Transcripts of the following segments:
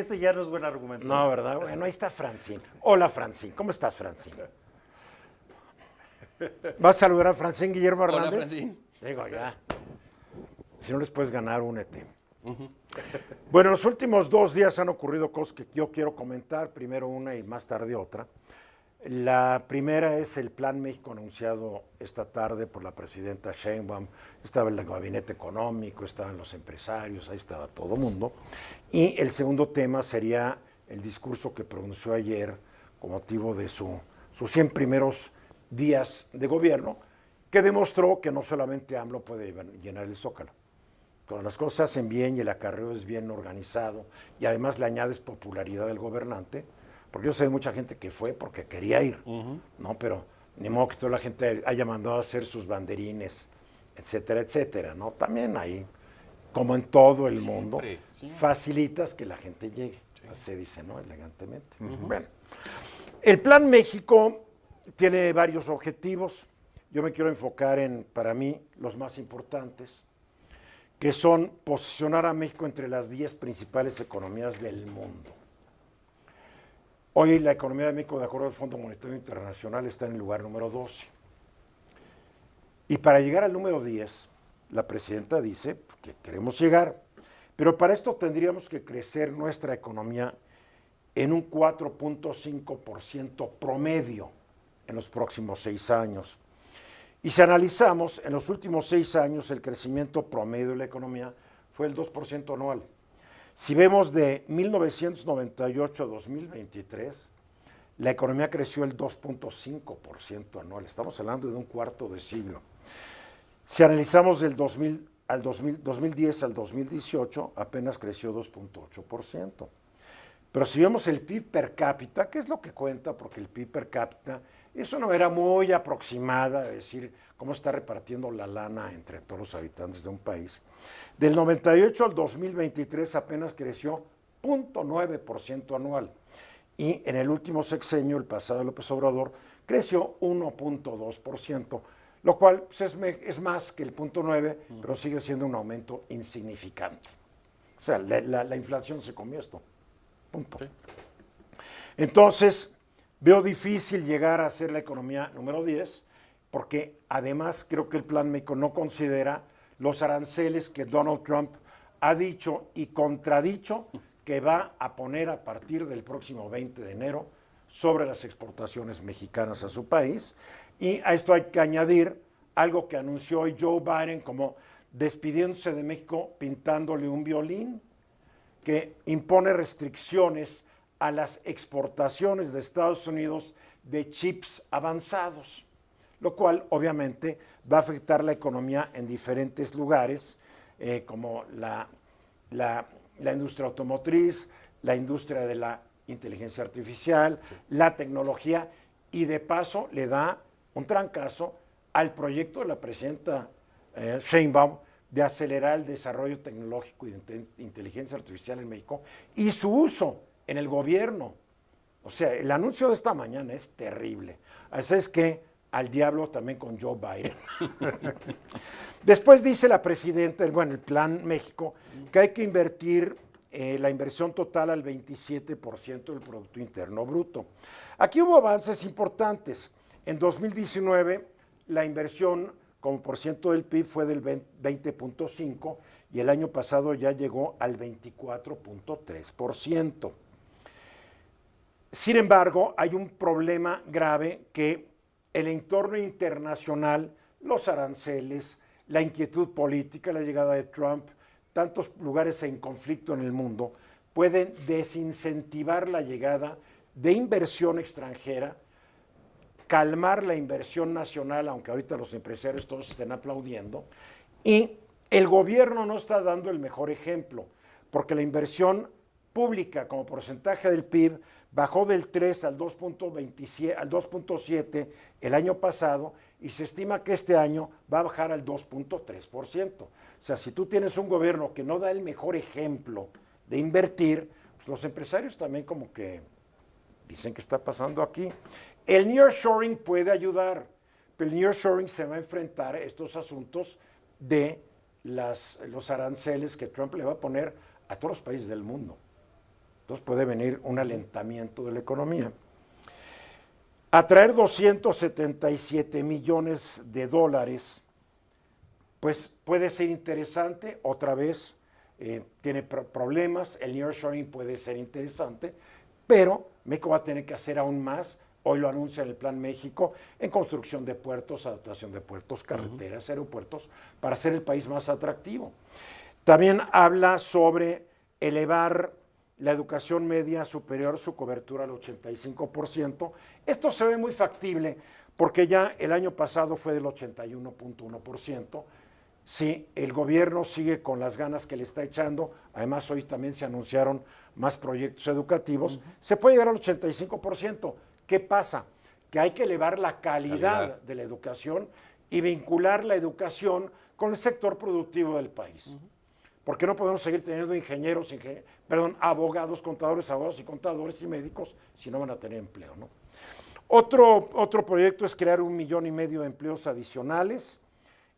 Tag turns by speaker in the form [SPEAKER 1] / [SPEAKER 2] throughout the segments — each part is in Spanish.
[SPEAKER 1] ese ya no es buen argumento.
[SPEAKER 2] No, ¿verdad? Bueno, ahí está Francine. Hola, Francine. ¿Cómo estás, Francine? ¿Vas a saludar a Francine Guillermo Hernández?
[SPEAKER 3] Hola, Francine.
[SPEAKER 2] Digo, ya. Si no les puedes ganar, únete. Bueno, en los últimos 2 días han ocurrido cosas que yo quiero comentar. Primero una y más tarde otra. La primera es el Plan México anunciado esta tarde por la presidenta Sheinbaum. Estaba el gabinete económico, estaban los empresarios, ahí estaba todo el mundo. Y el segundo tema sería el discurso que pronunció ayer con motivo de sus 100 primeros días de gobierno, que demostró que no solamente AMLO puede llenar el Zócalo. Cuando las cosas se hacen bien y el acarreo es bien organizado y además le añades popularidad al gobernante, porque yo sé de mucha gente que fue porque quería ir, ¿no? Pero ni modo que toda la gente haya mandado a hacer sus banderines, etcétera, etcétera, ¿no? También ahí, como en todo el mundo, facilitas que la gente llegue, así se dice, ¿no? Elegantemente. Bueno, el Plan México tiene varios objetivos. Yo me quiero enfocar en, para mí, los más importantes, que son posicionar a México entre las 10 principales economías del mundo. Hoy la economía de México, de acuerdo al Fondo Monetario Internacional, está en el lugar número 12. Y para llegar al número 10, la presidenta dice que queremos llegar, pero para esto tendríamos que crecer nuestra economía en un 4.5% promedio en los próximos 6 años. Y si analizamos, en los últimos 6 años el crecimiento promedio de la economía fue el 2% anual. Si vemos de 1998 a 2023, la economía creció el 2.5% anual. Estamos hablando de un cuarto de siglo. Si analizamos del 2010 al 2018, apenas creció 2.8%. Pero si vemos el PIB per cápita, ¿qué es lo que cuenta? Porque el PIB per cápita es una manera muy aproximada de decir cómo está repartiendo la lana entre todos los habitantes de un país. Del 98 al 2023 apenas creció 0.9% anual. Y en el último sexenio, el pasado de López Obrador, creció 1.2%, lo cual pues, es más que el 0.9, pero sigue siendo un aumento insignificante. O sea, la inflación se comió esto. Punto. Sí. Entonces, veo difícil llegar a ser la economía número 10, porque además creo que el Plan México no considera los aranceles que Donald Trump ha dicho y contradicho que va a poner a partir del próximo 20 de enero sobre las exportaciones mexicanas a su país. Y a esto hay que añadir algo que anunció hoy Joe Biden como despidiéndose de México pintándole un violín, que impone restricciones a las exportaciones de Estados Unidos de chips avanzados, lo cual obviamente va a afectar la economía en diferentes lugares, como la industria automotriz, la industria de la inteligencia artificial, la tecnología, y de paso le da un trancazo al proyecto de la presidenta Sheinbaum de acelerar el desarrollo tecnológico y de inteligencia artificial en México y su uso en el gobierno. O sea, el anuncio de esta mañana es terrible. Así es que al diablo también con Joe Biden. Después dice la presidenta, el Plan México, que hay que invertir la inversión total al 27% del Producto Interno Bruto. Aquí hubo avances importantes. En 2019, la inversión como por ciento del PIB fue del 20.5% y el año pasado ya llegó al 24.3%. Sin embargo, hay un problema grave que el entorno internacional, los aranceles, la inquietud política, la llegada de Trump, tantos lugares en conflicto en el mundo, pueden desincentivar la llegada de inversión extranjera, calmar la inversión nacional, aunque ahorita los empresarios todos estén aplaudiendo, y el gobierno no está dando el mejor ejemplo, porque la inversión pública como porcentaje del PIB bajó del 3 al 2.7 el año pasado y se estima que este año va a bajar al 2.3%. O sea, si tú tienes un gobierno que no da el mejor ejemplo de invertir, pues los empresarios también como que dicen que está pasando aquí. El nearshoring puede ayudar, pero el nearshoring se va a enfrentar a estos asuntos de los aranceles que Trump le va a poner a todos los países del mundo. Entonces puede venir un alentamiento de la economía. Atraer 277 millones de dólares, pues puede ser interesante. Otra vez tiene problemas, el nearshoring puede ser interesante, pero México va a tener que hacer aún más. Hoy lo anuncia en el Plan México, en construcción de puertos, adaptación de puertos, carreteras, aeropuertos, para ser el país más atractivo. También habla sobre elevar la educación media superior, su cobertura al 85%. Esto se ve muy factible porque ya el año pasado fue del 81.1%. Si el gobierno sigue con las ganas que le está echando, además hoy también se anunciaron más proyectos educativos, se puede llegar al 85%. ¿Qué pasa? Que hay que elevar la calidad de la educación y vincular la educación con el sector productivo del país. Porque no podemos seguir teniendo abogados, abogados y contadores y médicos si no van a tener empleo, ¿no? Otro proyecto es crear 1,5 millones de empleos adicionales.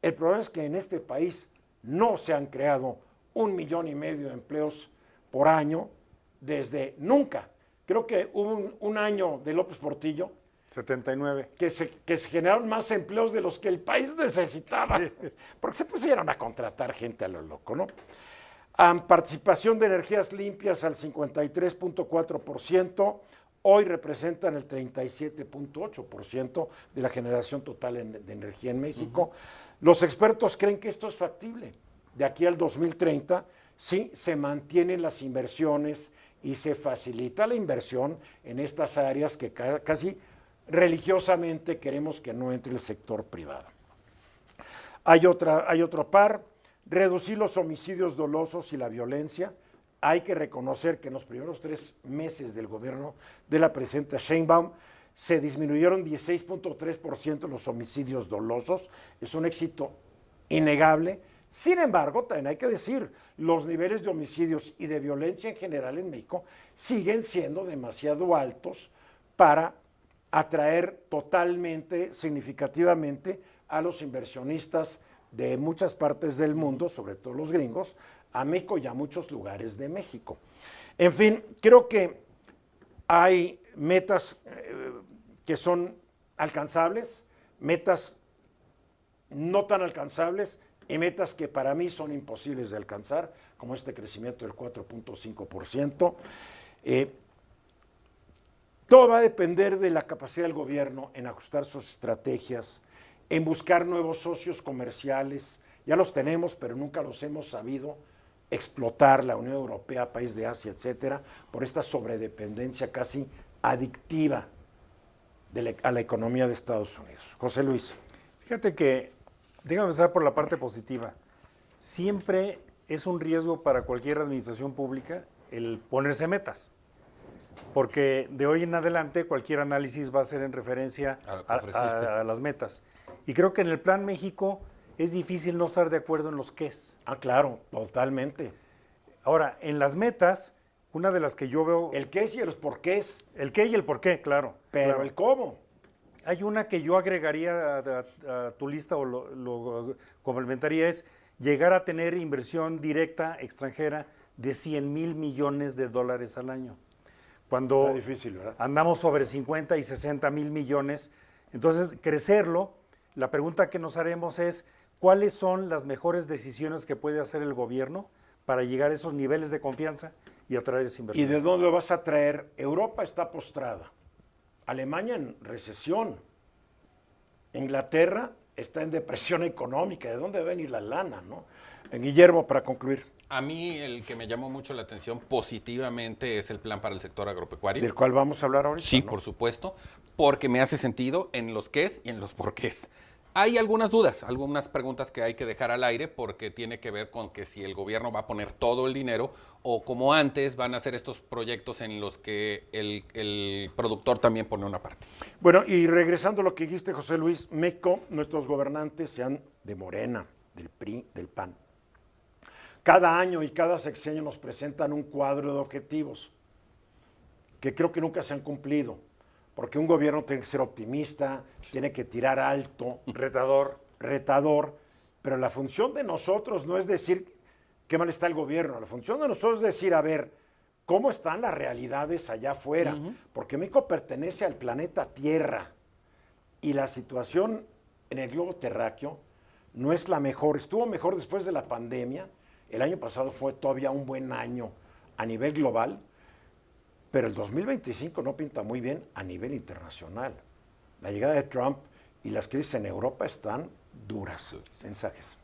[SPEAKER 2] El problema es que en este país no se han creado 1,5 millones de empleos por año desde nunca. Creo que hubo un año de López Portillo
[SPEAKER 1] 79.
[SPEAKER 2] Que se generaron más empleos de los que el país necesitaba, sí, porque se pusieron a contratar gente a lo loco, ¿no? Participación de energías limpias al 53.4%, hoy representan el 37.8% de la generación total de energía en México. Los expertos creen que esto es factible. De aquí al 2030, sí, se mantienen las inversiones y se facilita la inversión en estas áreas que casi religiosamente queremos que no entre el sector privado. Hay otro par, reducir los homicidios dolosos y la violencia. Hay que reconocer que en los primeros 3 meses del gobierno de la presidenta Sheinbaum se disminuyeron 16.3% los homicidios dolosos. Es un éxito innegable. Sin embargo, también hay que decir, los niveles de homicidios y de violencia en general en México siguen siendo demasiado altos para atraer totalmente, significativamente a los inversionistas de muchas partes del mundo, sobre todo los gringos, a México y a muchos lugares de México. En fin, creo que hay metas que son alcanzables, metas no tan alcanzables y metas que para mí son imposibles de alcanzar, como este crecimiento del 4.5%. Todo va a depender de la capacidad del gobierno en ajustar sus estrategias, en buscar nuevos socios comerciales. Ya los tenemos, pero nunca los hemos sabido explotar, la Unión Europea, país de Asia, etcétera, por esta sobredependencia casi adictiva a la economía de Estados Unidos. José Luis.
[SPEAKER 1] Fíjate que, déjame empezar por la parte positiva. Siempre es un riesgo para cualquier administración pública el ponerse metas, porque de hoy en adelante cualquier análisis va a ser en referencia a las metas. Y creo que en el Plan México es difícil no estar de acuerdo en los qués.
[SPEAKER 2] Claro, totalmente.
[SPEAKER 1] Ahora, en las metas, una de las que yo veo...
[SPEAKER 2] El qué y los porqués.
[SPEAKER 1] El qué y el porqué, claro.
[SPEAKER 2] Pero
[SPEAKER 1] claro.
[SPEAKER 2] El cómo.
[SPEAKER 1] Hay una que yo agregaría a tu lista o lo complementaría, es llegar a tener inversión directa extranjera de 100,000 millones de dólares al año. Cuando
[SPEAKER 2] está difícil, ¿verdad?
[SPEAKER 1] Andamos sobre 50 y 60 mil millones, entonces crecerlo, la pregunta que nos haremos es, ¿cuáles son las mejores decisiones que puede hacer el gobierno para llegar a esos niveles de confianza y atraer esa inversión?
[SPEAKER 2] ¿Y de dónde lo vas a traer? Europa está postrada, Alemania en recesión, Inglaterra está en depresión económica. ¿De dónde va a venir la lana, no? Guillermo, para concluir.
[SPEAKER 3] A mí el que me llamó mucho la atención positivamente es el plan para el sector agropecuario.
[SPEAKER 2] ¿Del cual vamos a hablar ahorita?
[SPEAKER 3] Sí,
[SPEAKER 2] ¿no?
[SPEAKER 3] por supuesto, porque me hace sentido en los qués y en los porqués. Hay algunas dudas, algunas preguntas que hay que dejar al aire porque tiene que ver con que si el gobierno va a poner todo el dinero o como antes van a hacer estos proyectos en los que el productor también pone una parte.
[SPEAKER 2] Bueno, y regresando a lo que dijiste, José Luis, México, nuestros gobernantes sean de Morena, del PRI, del PAN. Cada año y cada sexenio nos presentan un cuadro de objetivos que creo que nunca se han cumplido, porque un gobierno tiene que ser optimista, tiene que tirar alto, retador, pero la función de nosotros no es decir qué mal está el gobierno, la función de nosotros es decir, a ver, cómo están las realidades allá afuera, porque México pertenece al planeta Tierra y la situación en el globo terráqueo no es la mejor. Estuvo mejor después de la pandemia. El año pasado fue todavía un buen año a nivel global, pero el 2025 no pinta muy bien a nivel internacional. La llegada de Trump y las crisis en Europa están duras. Mensajes.